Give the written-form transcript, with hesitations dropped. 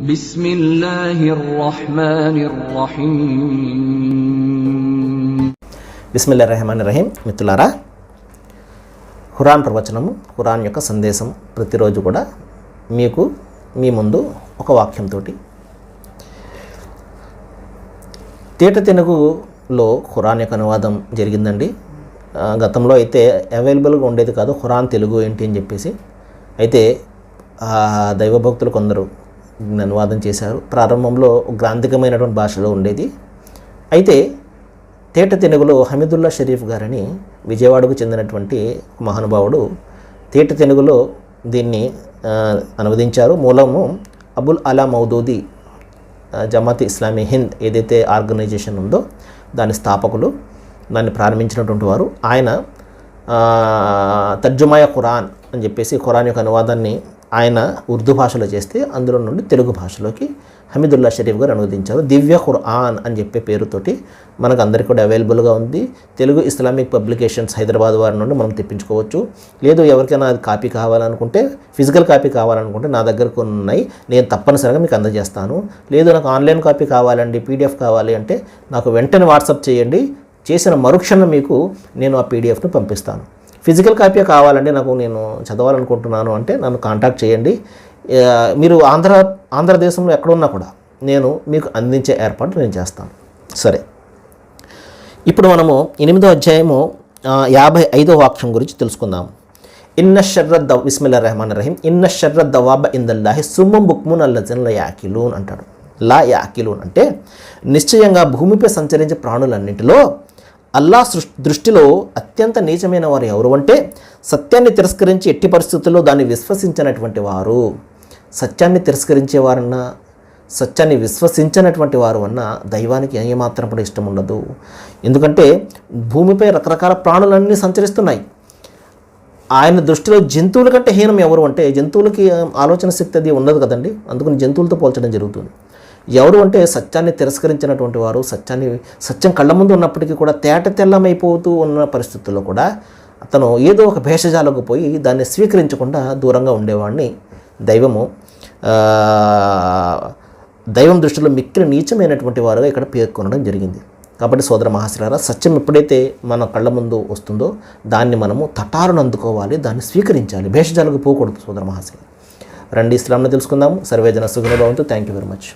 బిస్మిల్లాహిర్రహమానిర్రహీం. మిత్రులారా, ఖురాన్ ప్రవచనము, ఖురాన్ యొక్క సందేశం ప్రతిరోజు కూడా మీ ముందు ఒక వాక్యంతో తేట తెలుగులో ఖురాన్ యొక్క అనువాదం జరిగిందండి. గతంలో అయితే అవైలబుల్గా ఉండేది కాదు ఖురాన్ తెలుగు ఏంటి అని చెప్పేసి. అయితే దైవభక్తులు కొందరు అనువాదం చేశారు. ప్రారంభంలో గ్రాంథికమైనటువంటి భాషలో ఉండేది. అయితే తేట తెలుగులో హమీదుల్లా షరీఫ్ గారని విజయవాడకు చెందినటువంటి మహానుభావుడు తేట తెలుగులో దీన్ని అనువదించారు. మూలము అబుల్ అలా మౌదూది జమాత్ ఇస్లామీ హింద్ ఏదైతే ఆర్గనైజేషన్ ఉందో దాని స్థాపకులు, దాన్ని ప్రారంభించినటువంటి వారు. ఆయన తర్జుమాయ ఖురాన్ అని చెప్పేసి ఖురాన్ యొక్క అనువాదాన్ని ఆయన ఉర్దూ భాషలో చేస్తే అందులో నుండి తెలుగు భాషలోకి హమీదుల్లా షరీఫ్ గారు అనువదించారు. దివ్య ఖురాన్ అని చెప్పే పేరుతోటి మనకు అందరికీ కూడా అవైలబుల్గా ఉంది. తెలుగు ఇస్లామిక్ పబ్లికేషన్స్ హైదరాబాద్ వారి నుండి మనం తెప్పించుకోవచ్చు. లేదు ఎవరికైనా అది కాపీ కావాలనుకుంటే, ఫిజికల్ కాపీ కావాలనుకుంటే నా దగ్గరకు ఉన్నాయి, నేను తప్పనిసరిగా మీకు అందజేస్తాను. లేదు నాకు ఆన్లైన్ కాపీ కావాలండి, పీడిఎఫ్ కావాలి అంటే నాకు వెంటనే వాట్సాప్ చేయండి. చేసిన మరుక్షణం మీకు నేను ఆ పీడిఎఫ్ను పంపిస్తాను. ఫిజికల్ కాపీ కావాలండి, నేను చదవాలనుకుంటున్నాను అంటే నన్ను కాంటాక్ట్ చేయండి. మీరు ఆంధ్రదేశంలో ఎక్కడున్నా కూడా నేను మీకు అందించే ఏర్పాటు నేను చేస్తాను. సరే, ఇప్పుడు మనము 8వ అధ్యాయము 55వ వాక్యం గురించి తెలుసుకుందాము. బిస్మిల్లాహిర్రహమానిర్రహీం. ఇన్న షర్ర దవాబ ఇందల్లాహి సుమ్మం బుక్మున్ అల్లజన్ లా యాకిలూన్ అంటాడు. లా యాకిలూన్ అంటే నిశ్చయంగా భూమిపై సంచరించే ప్రాణులన్నింటిలో అల్లాహ్ దృష్టిలో అత్యంత నీచమైన వారు ఎవరు అంటే సత్యాన్ని తిరస్కరించి ఎట్టి పరిస్థితుల్లో దాన్ని విశ్వసించినటువంటి వారు. సత్యాన్ని తిరస్కరించేవారన్నా, సత్యాన్ని విశ్వసించినటువంటి వారు అన్నా దైవానికి ఏమాత్రం కూడా ఇష్టం ఉండదు. ఎందుకంటే భూమిపై రకరకాల ప్రాణులన్నీ సంచరిస్తున్నాయి. ఆయన దృష్టిలో జంతువుల కంటే హీనం ఎవరు అంటే, జంతువులకి ఆలోచన శక్తి అది ఉండదు కదండి, అందుకని జంతువులతో పోల్చడం జరుగుతుంది. ఎవరు అంటే సత్యాన్ని తిరస్కరించినటువంటి వారు. సత్యం కళ్ళ ముందు ఉన్నప్పటికీ కూడా తేట తెల్లమైపోతూ ఉన్న పరిస్థితుల్లో కూడా అతను ఏదో ఒక భేషజాలకు పోయి దాన్ని స్వీకరించకుండా దూరంగా ఉండేవాడిని దైవం దృష్టిలో మిక్కిలి నీచమైనటువంటి వారుగా ఇక్కడ పేర్కొనడం జరిగింది. కాబట్టి సోదర మహాశిలారా, సత్యం ఎప్పుడైతే మన కళ్ళ ముందు వస్తుందో దాన్ని మనము తటారును అందుకోవాలి, దాన్ని స్వీకరించాలి, భేషజాలకు పోకూడదు. సోదర మహాశిలారా, రండి ఇస్లాంను తెలుసుకుందాము. సర్వేజన సుఖినో భవంతు. Thank you very much.